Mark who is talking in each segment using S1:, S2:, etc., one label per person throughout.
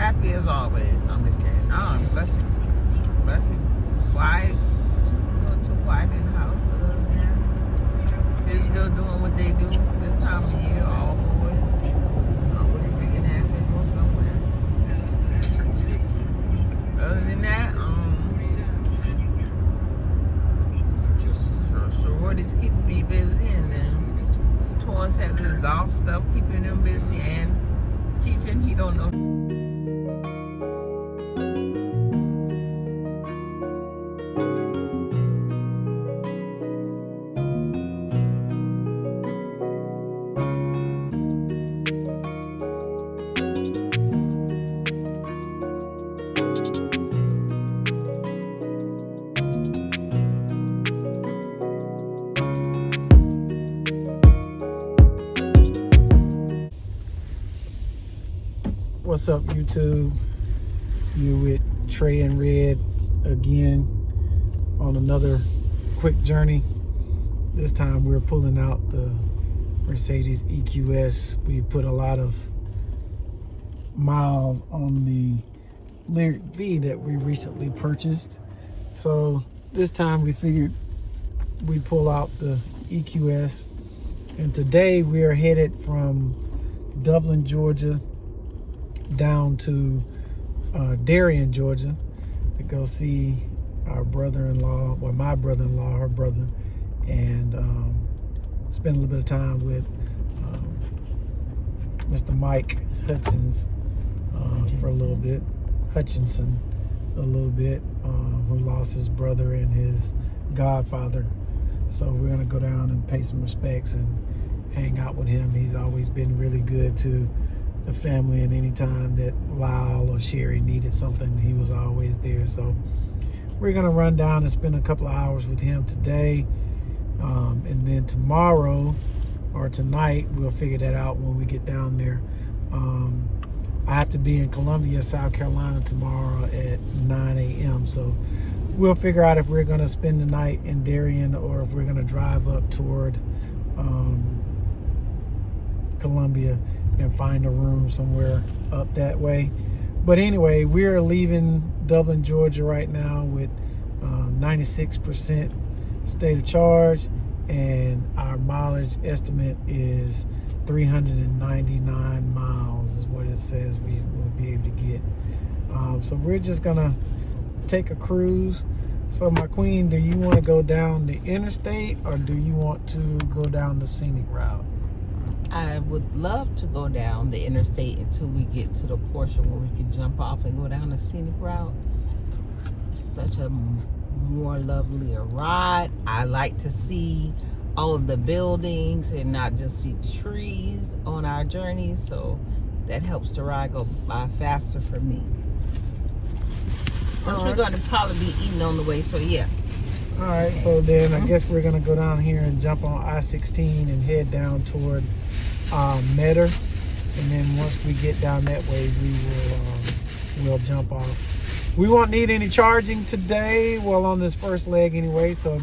S1: happy as always. I'm just kidding. Oh, bless you. Bless you. Quiet. A little too quiet in the house. But other than that, they're still doing what they do this time of year. All boys. Always making happy. Go somewhere. Other than that, sorority's keeping me busy, and then Torrance has his golf stuff keeping him busy and teaching. He don't know.
S2: What's up, YouTube? You with Trey and Red again on another quick journey. This time we're pulling out the Mercedes EQS. We put a lot of miles on the Lyric V that we recently purchased. So this time we figured we'd pull out the EQS. And today we are headed from Dublin, Georgia, down to Darien, Georgia, to go see our brother-in-law, well, my brother-in-law, her brother, and spend a little bit of time with Mr. Mike Hutchins for a little bit, Hutchinson, a little bit, who lost his brother and his godfather. So we're gonna go down and pay some respects and hang out with him. He's always been really good to the family, and anytime that Lyle or Sherry needed something, he was always there. So we're gonna run down and spend a couple of hours with him today, and then tomorrow or tonight we'll figure that out when we get down there. I have to be in Columbia, South Carolina tomorrow at 9 a.m. so we'll figure out if we're gonna spend the night in Darien or if we're gonna drive up toward Columbia and find a room somewhere up that way. But anyway, we're leaving Dublin, Georgia right now with 96% state of charge, and our mileage estimate is 399 miles is what it says we will be able to get. So we're just gonna take a cruise. So my queen, do you want to go down the interstate or do you want to go down the scenic route?
S1: I would love to go down the interstate until we get to the portion where we can jump off and go down the scenic route. It's such a more lovelier ride. I like to see all of the buildings and not just see the trees on our journey, so that helps the ride go by faster for me. Plus we're going to probably be eating on the way, so yeah.
S2: All right, so then I guess we're going to go down here and jump on I-16 and head down toward Metter, and then once we get down that way, we'll jump off. We won't need any charging today, well, on this first leg anyway. So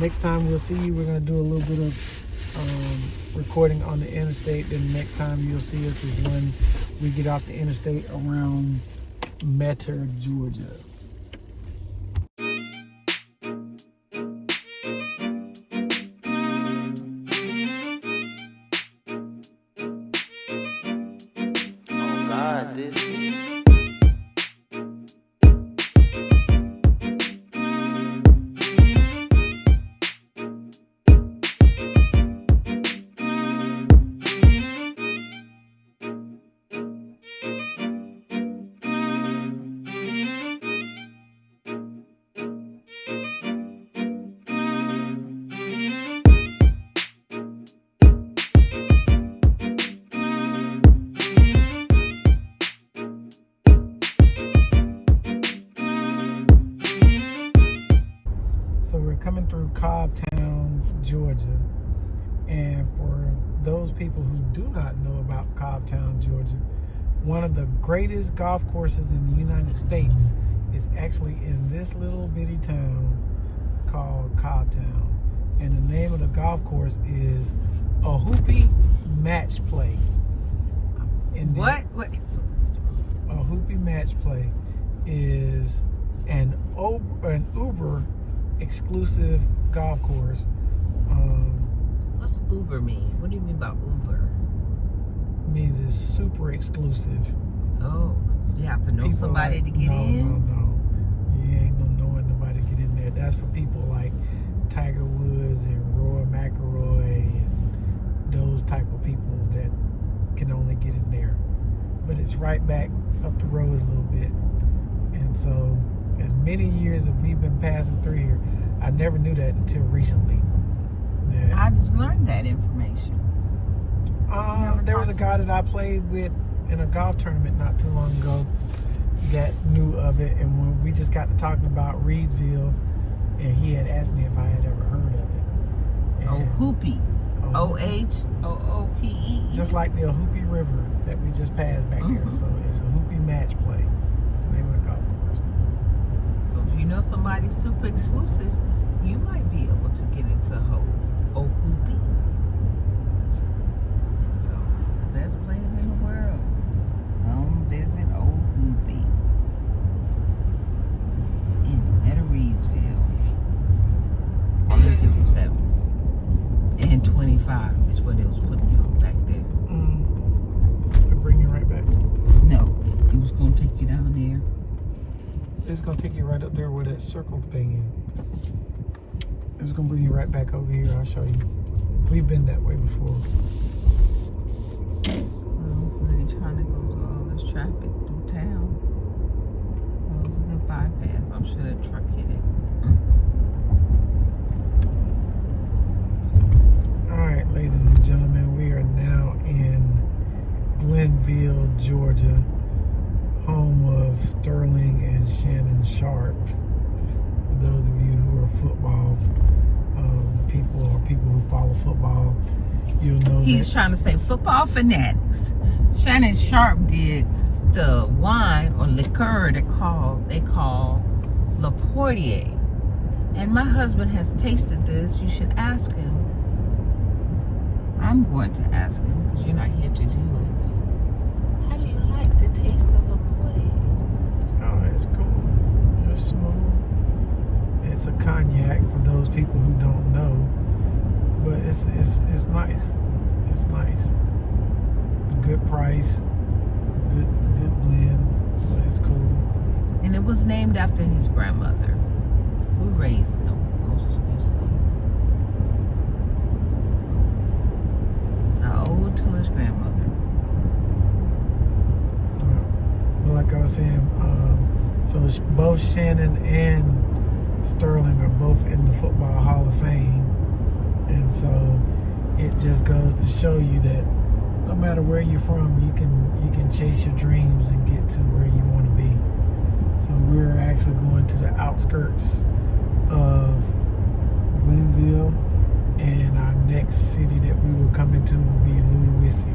S2: next time we'll see you, we're going to do a little bit of recording on the interstate. Then the next time you'll see us is when we get off the interstate around Metter, Georgia. So we're coming through Cobbtown, Georgia. And for those people who do not know about Cobbtown, Georgia, one of the greatest golf courses in the United States is actually in this little bitty town called Cobbtown. And the name of the golf course is a Hoopy Match Play. A Hoopy Hoopie Match Play is an Uber exclusive golf course.
S1: What's Uber mean? What do you mean by Uber?
S2: Means it's super exclusive.
S1: Oh, so you have to know somebody to get in?
S2: No. You ain't no knowing nobody to get in there. That's for people like Tiger Woods and Roy McIlroy and those type of people that can only get in there. But it's right back up the road a little bit. And so as many years as we've been passing through here, I never knew that until recently.
S1: I just learned that information.
S2: There was a guy that I played with in a golf tournament not too long ago that knew of it, and when we just got to talking about Reedsville, and he had asked me if I had ever heard of it. And
S1: Hoopie. OHOOPE.
S2: Just like the Hoopie River that we just passed back there. So it's a Hoopie Match Play. It's the name of the golf course.
S1: So if you know somebody super exclusive, you might be able to get into Hoopie. So the best place in the world. Come visit Hoopie in Meta Reedsville. 57 and 25 is what it was putting you on back there.
S2: To bring you right back.
S1: No, it was gonna take you down there.
S2: It's gonna take you right up there where that circle thing is. It's gonna bring you right back over here. I'll show you. We've been that way before.
S1: Well, we ain't trying to go through all this traffic through town. That was a good bypass. I'm sure that truck hit it.
S2: Alright, ladies and gentlemen, we are now in Glenville, Georgia, home of Sterling and Shannon Sharp. For those of you who are football people or people who follow football, you'll know
S1: He's trying to say football fanatics. Shannon Sharp did the wine or liqueur they call La Portier. And my husband has tasted this. You should ask him. I'm going to ask him because you're not here to do it. How do you like the taste of La Portier?
S2: Oh, it's cool. It's smooth. It's a cognac for those people who don't know, but it's nice. It's nice. Good price. Good blend. So it's cool.
S1: And it was named after his grandmother, who raised him most of his life. So, I owe it to his grandmother.
S2: But like I was saying, so both Shannon and Sterling are both in the Football Hall of Fame, and so it just goes to show you that no matter where you're from, you can chase your dreams and get to where you want to be. So we're actually going to the outskirts of Glenville, and our next city that we will come into will be Ludowici.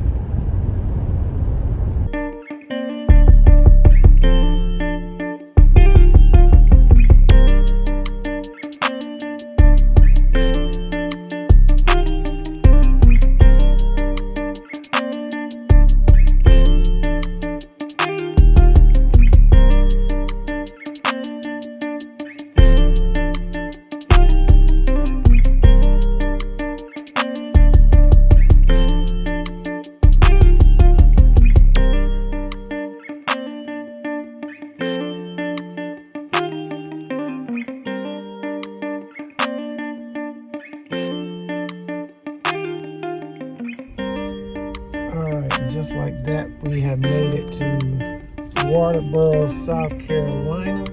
S2: Just like that, we have made it to Waterboro, South Carolina,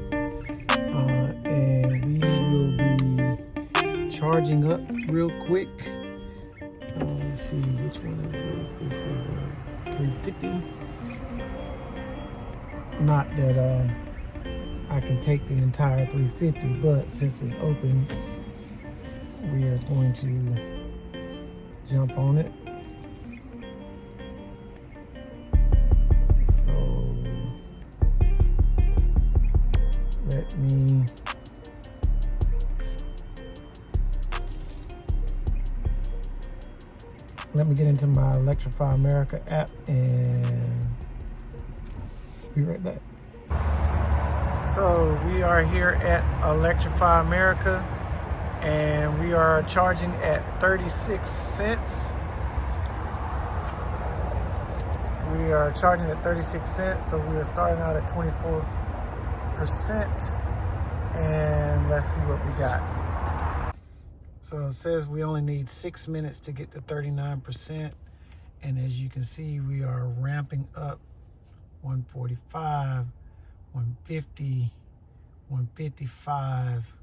S2: and we will be charging up real quick. Let's see, which one is this? This is a 350. Not that I can take the entire 350, but since it's open, we are going to jump on it. So let me get into my Electrify America app and be right back. So we are here at Electrify America, and we are charging at 36 cents. We are charging at 36 cents, so we are starting out at 24%, and let's see what we got. So it says we only need 6 minutes to get to 39, and as you can see, we are ramping up. 145, 150, 155,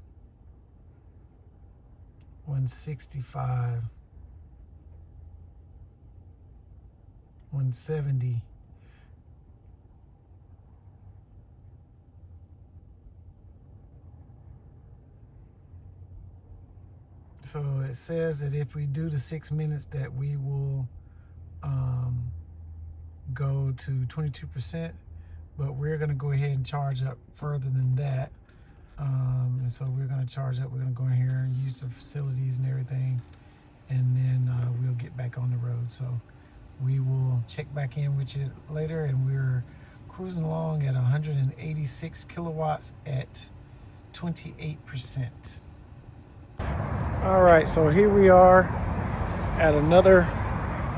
S2: 165, 170, 'So it says that if we do the 6 minutes that we will go to 22%, but we're going to go ahead and charge up further than that. And so we're going to charge up. We're going to go in here and use the facilities and everything, and then we'll get back on the road. So we will check back in with you later, and we're cruising along at 186 kilowatts at 28%. All right, so here we are at another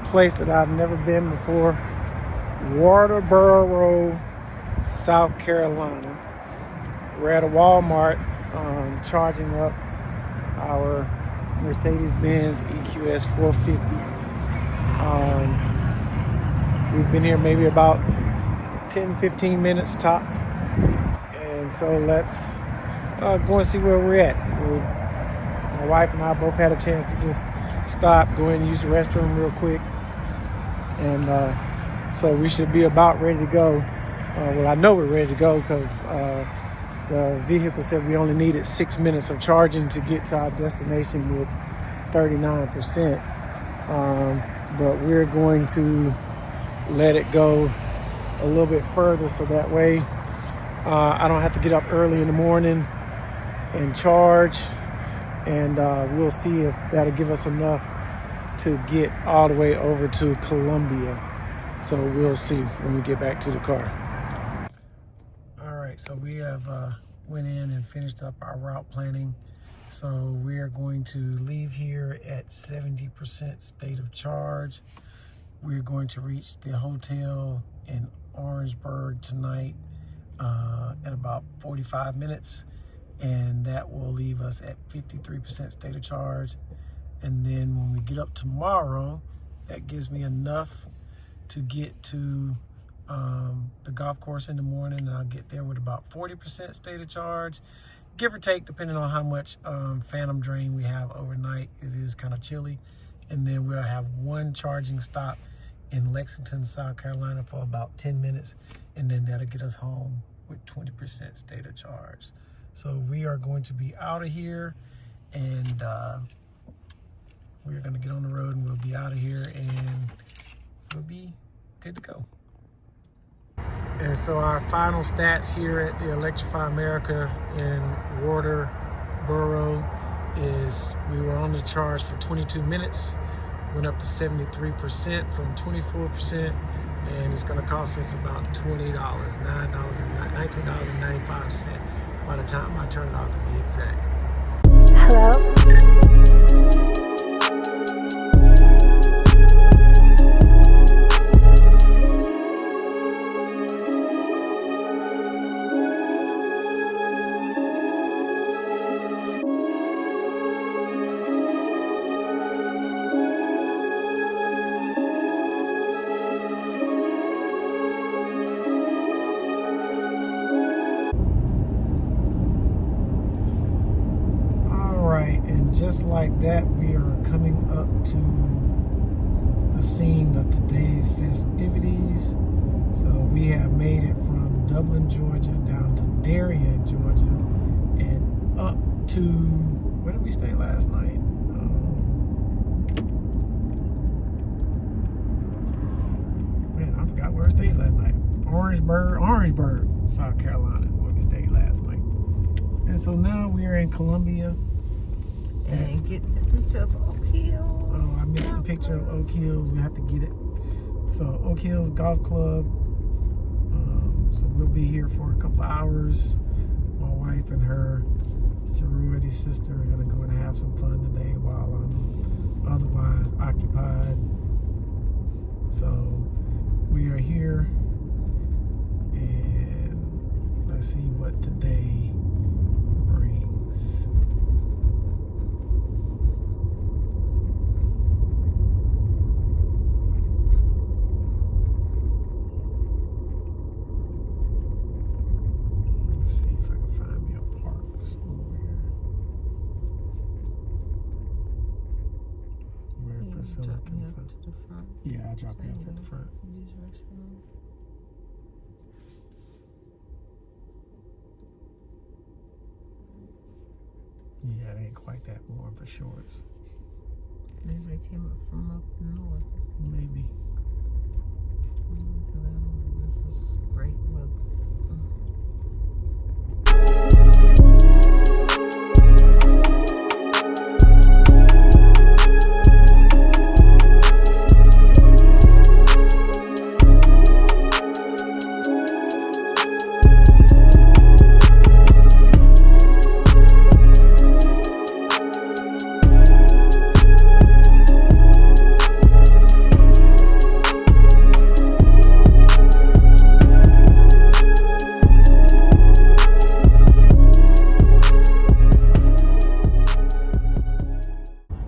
S2: place that I've never been before, Waterboro, South Carolina. We're at a Walmart charging up our Mercedes-Benz EQS 450. We've been here maybe about 10-15 minutes tops, and so let's go and see where we're at. My wife and I both had a chance to just stop, go in and use the restroom real quick, and so we should be about ready to go. Well, I know we're ready to go because the vehicle said we only needed 6 minutes of charging to get to our destination with 39%. But we're going to let it go a little bit further, so that way I don't have to get up early in the morning and charge, and we'll see if that'll give us enough to get all the way over to Columbia. So we'll see when we get back to the car. All right, so we have went in and finished up our route planning. So we are going to leave here at 70% state of charge. We're going to reach the hotel in Orangeburg tonight in about 45 minutes. And that will leave us at 53% state of charge. And then when we get up tomorrow, that gives me enough to get to the golf course in the morning, and I'll get there with about 40% state of charge, give or take, depending on how much phantom drain we have overnight. It is kind of chilly. And then we'll have one charging stop in Lexington, South Carolina for about 10 minutes, and then that'll get us home with 20% state of charge. So we are going to be out of here, and we're going to get on the road, and we'll be out of here, and we'll be good to go. And so our final stats here at the Electrify America in Waterboro is we were on the charge for 22 minutes, went up to 73% from 24%, and it's going to cost us about $20, $19.95 by the time I turn it off, to be exact.
S3: Hello?
S2: Just like that, we are coming up to the scene of today's festivities. So we have made it from Dublin, Georgia down to Darien, Georgia, and up to, where did we stay last night? Man, I forgot where we stayed last night. Orangeburg, South Carolina, where we stayed last night. And so now we are in Columbia.
S1: And get the picture of Oak Hills.
S2: Oh, I missed the picture of Oak Hills. We have to get it. So Oak Hills Golf Club. So we'll be here for a couple of hours. My wife and her sorority sister are gonna go and have some fun today while I'm otherwise occupied. So we are here, and let's see what today brings. Let's see if I can find me a park somewhere where Priscilla can find.
S1: To the front.
S2: Yeah, I'll drop you off at the front.
S1: Use restroom.
S2: Yeah, it ain't quite that warm for shorts.
S1: Maybe they came up from up north.
S2: Maybe.
S1: This is great weather.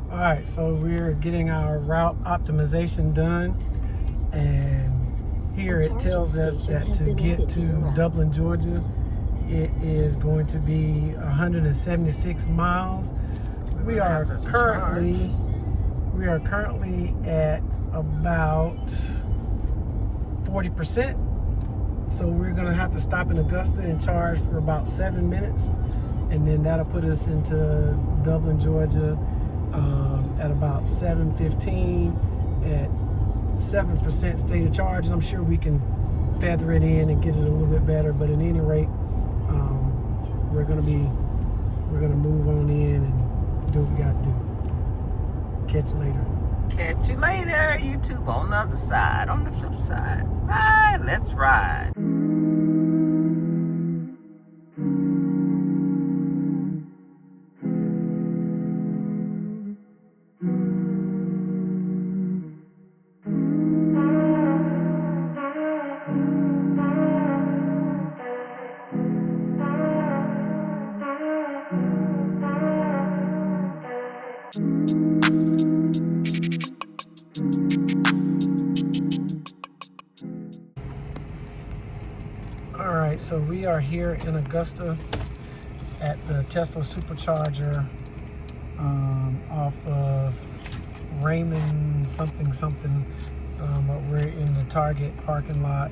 S2: Alright, so we're getting our route optimization done, and here it tells us that to get to Dublin, Georgia, it is going to be 176 miles. We are currently at about 40%. So we're gonna have to stop in Augusta and charge for about 7 minutes, and then that'll put us into Dublin, Georgia at about 7:15 at 7% state of charge. And I'm sure we can feather it in and get it a little bit better, but at any rate, we're gonna move on in and do what we gotta do. Catch you later.
S1: Catch you later, YouTube, on the other side, on the flip side. Bye, let's ride.
S2: All right, so we are here in Augusta at the Tesla Supercharger off of Raymond something, but we're in the Target parking lot.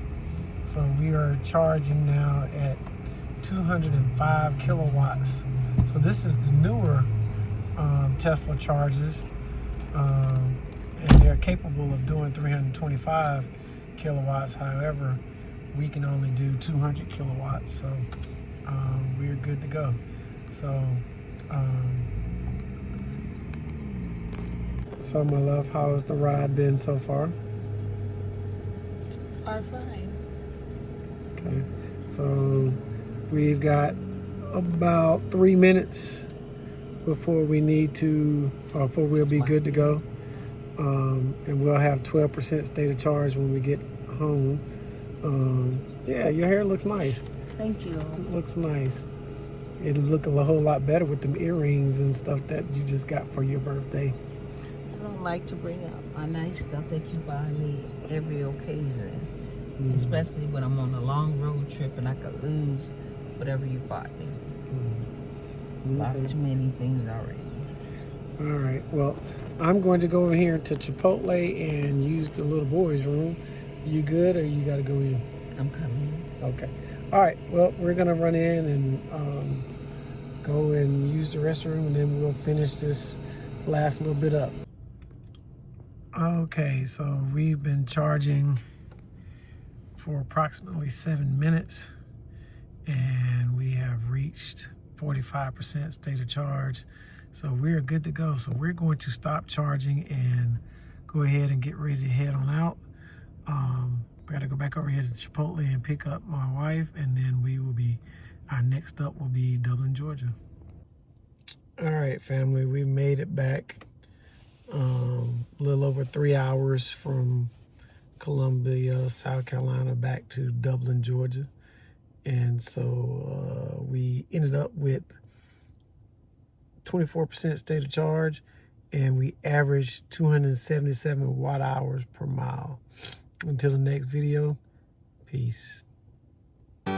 S2: So we are charging now at 205 kilowatts. So this is the newer Tesla chargers, and they're capable of doing 325 kilowatts. However, we can only do 200 kilowatts, so we're good to go. So my love, how has the ride been so far?
S1: So far, fine.
S2: Okay, so we've got about 3 minutes before we need to, before we'll be good to go, and we'll have 12% state of charge when we get home. Yeah, your hair looks nice.
S1: Thank you.
S2: It looks nice. It'll look a whole lot better with them earrings and stuff that you just got for your birthday.
S1: I don't like to bring up my nice stuff that you buy me every occasion, especially when I'm on a long road trip and I could lose whatever you bought me. Lost too many things already.
S2: All right, well, I'm going to go over here to Chipotle and use the little boys' room. You good, or you got to go in?
S1: I'm coming.
S2: Okay. All right, well, we're going to run in and go and use the restroom, and then we'll finish this last little bit up. Okay, so we've been charging for approximately 7 minutes, and we have reached 45% state of charge. So we're good to go. So we're going to stop charging and go ahead and get ready to head on out. We got to go back over here to Chipotle and pick up my wife, and then our next stop will be Dublin, Georgia. All right, family, we made it back a little over 3 hours from Columbia, South Carolina, back to Dublin, Georgia. And so we ended up with 24% state of charge, and we averaged 277 watt hours per mile. Until the next video, peace.
S3: Oh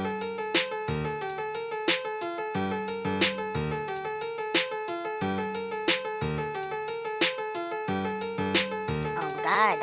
S3: God,